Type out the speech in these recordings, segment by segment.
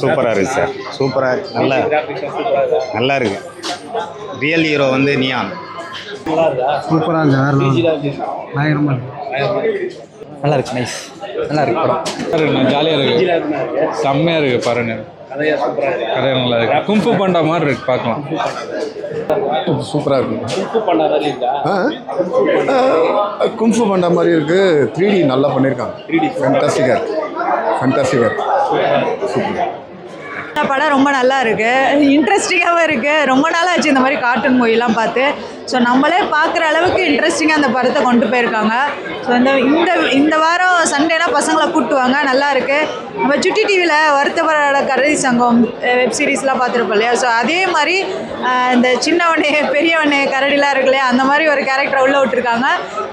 சூப்பராக இருக்குது சார். சூப்பராக நல்லா இருக்குது. ரியல் ஹீரோ வந்து நியான். சூப்பராக இருந்துச்சு. பயங்கரமாக நல்லா இருக்கு. நைஸ், நல்லா இருக்கு படம். ஜாலியாக இருக்குது, செம்மையாக இருக்குது. பாருங்க, கதை நல்லா இருக்கு. கும்ஃபு பண்டா மாதிரி இருக்கு, பார்க்கலாம். சூப்பராக இருக்குது. கும்ஃபு பண்டா மாதிரி இருக்குது. 3D நல்லா பண்ணியிருக்காங்க. ஃபேண்டாஸ்டிக்காக சூப்பர். படம் ரொம்ப நல்லா இருக்குது, இன்ட்ரெஸ்டிங்காகவும் இருக்குது. ரொம்ப நாள் ஆச்சு இந்த மாதிரி கார்ட்டூன் மூவிலாம் பார்த்து. ஸோ நம்மளே பார்க்குற அளவுக்கு இன்ட்ரெஸ்டிங்காக அந்த படத்தை கொண்டு போயிருக்காங்க. ஸோ இந்த வாரம் சண்டேனா பசங்களை கூட்டுவாங்க, நல்லா இருக்குது. நம்ம சுட்டி டிவியில் வருத்தப்பட கரடி சங்கம் வெப் சீரிஸ்லாம் பார்த்துருப்போம் இல்லையா? ஸோ அதே மாதிரி இந்த சின்னவனே பெரியவனே கரடிலாம் இருக்கு இல்லையா, அந்த மாதிரி ஒரு கேரக்டரை உள்ளே விட்டுருக்காங்க.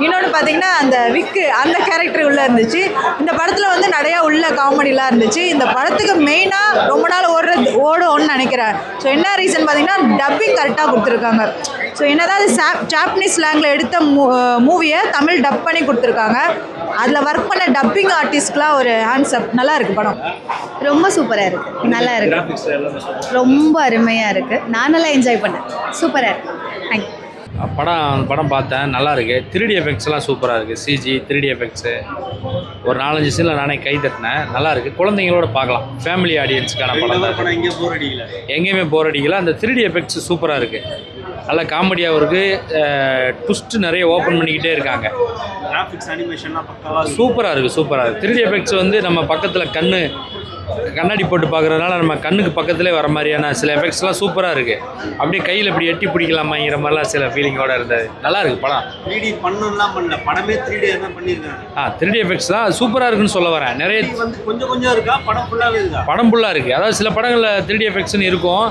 இன்னொன்று பார்த்தீங்கன்னா அந்த விக்கு அந்த கேரக்டர் உள்ளே இருந்துச்சு. இந்த படத்தில் வந்து நிறையா உள்ள காமெடிலாம் இருந்துச்சு. இந்த படத்துக்கு மெயினாக ரொம்ப நாள் ஓடும்னு நினைக்கிறேன். ஸோ என்ன ரீசன் பார்த்தீங்கன்னா டப்பிங் கரெக்டாக கொடுத்துருக்காங்க. ஸோ என்னதான் ஜாப்பனீஸ் ஸ்லாங்கில் எடுத்த மூவியை தமிழ் டப் பண்ணி கொடுத்துருக்காங்க. அதில் ஒர்க் பண்ண டப்பிங் ஆர்டிஸ்ட்லாம் ஒரு ஹேண்ட்ஸ்அப். நல்லா இருக்குது படம். ரொம்ப சூப்பராக இருக்குது, நல்லா இருக்குது, ரொம்ப அருமையாக இருக்குது. நான் நல்லா என்ஜாய் பண்ணேன். சூப்பராக இருக்குது. தேங்க்யூ. படம் பார்த்தேன், நல்லா இருக்குது. 3D எஃபெக்ட்ஸ்லாம் சூப்பராக இருக்குது. சிஜி 3D எஃபெக்ட்ஸு ஒரு 4-5 சீனில் நானே கை தட்டினேன். நல்லா இருக்குது, குழந்தைங்களோட பார்க்கலாம். ஃபேமிலி ஆடியன்ஸுக்கான படம் தான். எங்கேயுமே போர் அடிக்கல. அந்த 3D எஃபெக்ட்ஸ் சூப்பராக இருக்குது, நல்லா காமெடியாகவும் இருக்குது. ட்விஸ்ட்டு நிறைய ஓப்பன் பண்ணிக்கிட்டே இருக்காங்க. சூப்பராக இருக்குது. 3D எஃபெக்ட்ஸ் வந்து நம்ம பக்கத்தில் கண்ணாடி போட்டு பார்க்குறதுனால நம்ம கண்ணுக்கு பக்கத்துலேயே வர மாதிரியான சில எஃபெக்ட்ஸ்லாம் சூப்பராக இருக்குது. அப்படியே கையில் இப்படி எட்டி பிடிக்கலாமாங்கிற மாதிரிலாம் சில ஃபீலிங்கோடு இருந்தது. நல்லா இருக்குது படம். 3D பண்ணலாம் பண்ணல, படமே 3D தான் பண்ணியிருக்காங்க. 3D எஃபெக்ட்ஸ் தான் சூப்பராக இருக்குன்னு சொல்ல வரேன். நிறைய கொஞ்சம் இருக்கா, படம் ஃபுல்லாகவே இருக்கா? படம் ஃபுல்லாக இருக்குது. அதாவது சில படங்களில் 3D எஃபெக்ட்ஸ்னு இருக்கும்,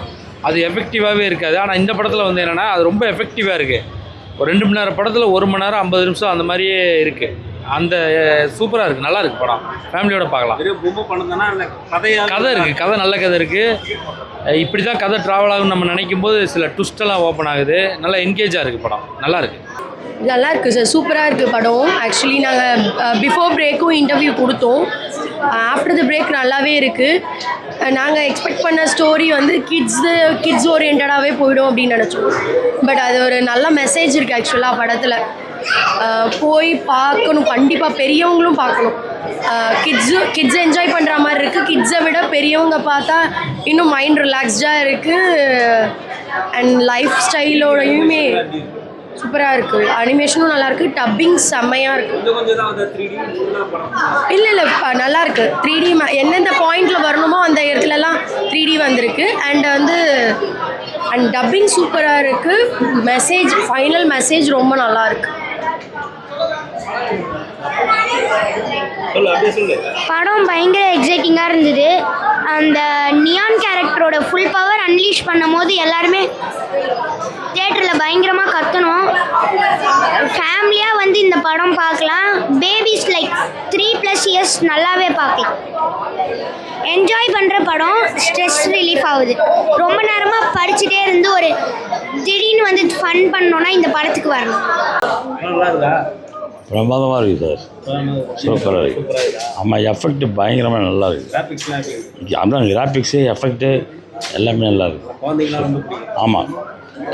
அது எஃபெக்டிவாகவே இருக்காது. ஆனால் இந்த படத்தில் வந்து என்னென்னா அது ரொம்ப எஃபெக்டிவாக இருக்குது. ஒரு 2 மணி நேரம் படத்தில் 1 மணி நேரம் 50 நிமிஷம் அந்த மாதிரியே இருக்குது. அந்த சூப்பராக இருக்குது, நல்லா இருக்குது படம். ஃபேமிலியோட பார்க்கலாம். கதை இருக்குது, கதை நல்ல கதை இருக்குது. இப்படி தான் கதை ட்ராவல் ஆகும்னு நம்ம நினைக்கும் போது சில ட்விஸ்டெல்லாம் ஓப்பன் ஆகுது. நல்லா என்கேஜாக இருக்குது படம், நல்லா இருக்குது. நல்லா இருக்குது சார், சூப்பராக இருக்குது படம். ஆக்சுவலி நாங்கள் பிஃபோர் பிரேக்கும் இன்டர்வியூ கொடுத்தோம். ஆஃப்டர் த பிரேக் நல்லாவே இருக்குது. நாங்கள் எக்ஸ்பெக்ட் பண்ண ஸ்டோரி வந்து கிட்ஸ் ஓரியன்டாகவே போயிடும் அப்படின்னு நினச்சோம். பட் அது ஒரு நல்ல மெசேஜ் இருக்குது ஆக்சுவலாக படத்தில். போய் பார்க்கணும், கண்டிப்பாக பெரியவங்களும் பார்க்கணும். கிட்ஸ் என்ஜாய் பண்ணுற மாதிரி இருக்குது. கிட்ஸை விட பெரியவங்க பார்த்தா இன்னும் மைண்ட் ரிலாக்ஸ்டாக இருக்குது. அண்ட் லைஃப் ஸ்டைலோடையுமே சூப்பராக இருக்குது. அனிமேஷனும் நல்லாயிருக்கு, டப்பிங் செம்மையாக இருக்குது. இல்லை நல்லா இருக்குது. 3D எந்தெந்த பாயிண்டில் வரணுமோ அந்த இடத்துலலாம் 3D வந்திருக்கு. அண்ட் டப்பிங் சூப்பராக இருக்குது. ஃபைனல் மெசேஜ் ரொம்ப நல்லா இருக்குது. படம் பயங்கர எக்ஸைட்டிங்காக இருந்தது. அந்த நியான் கேரக்டரோட ஃபுல் பவர் அன்லீஷ் பண்ணும் போது எல்லாருமே தியேட்டரில் பயங்கரமாக கத்தணும். ஃபேமிலியாக வந்து இந்த படம் பார்க்கலாம். பேபிஸ் லைக் 3+ இயர்ஸ் நல்லாவே பார்க்கலாம். என்ஜாய் பண்ணுற படம். ஸ்ட்ரெஸ் ரிலீஃப் ஆகுது. ரொம்ப நேரமாக படிச்சுட்டே இருந்து ஒரு திடீர்னு வந்து ஃபன் பண்ணோன்னா இந்த படத்துக்கு வரணும். பிரமாதமாக இருக்குது சார், சூப்பராக இருக்குது. ஆமாம், எஃபெக்ட் பயங்கரமாக நல்லா இருக்குது. அதான் கிராஃபிக்ஸு எஃபெக்ட்டு எல்லாமே நல்லா இருக்குது. ஆமாம்,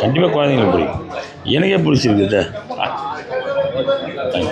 கண்டிப்பாக குழந்தைங்களுக்கு பிடிக்கும். எனக்கே பிடிச்சிருக்கு சார்.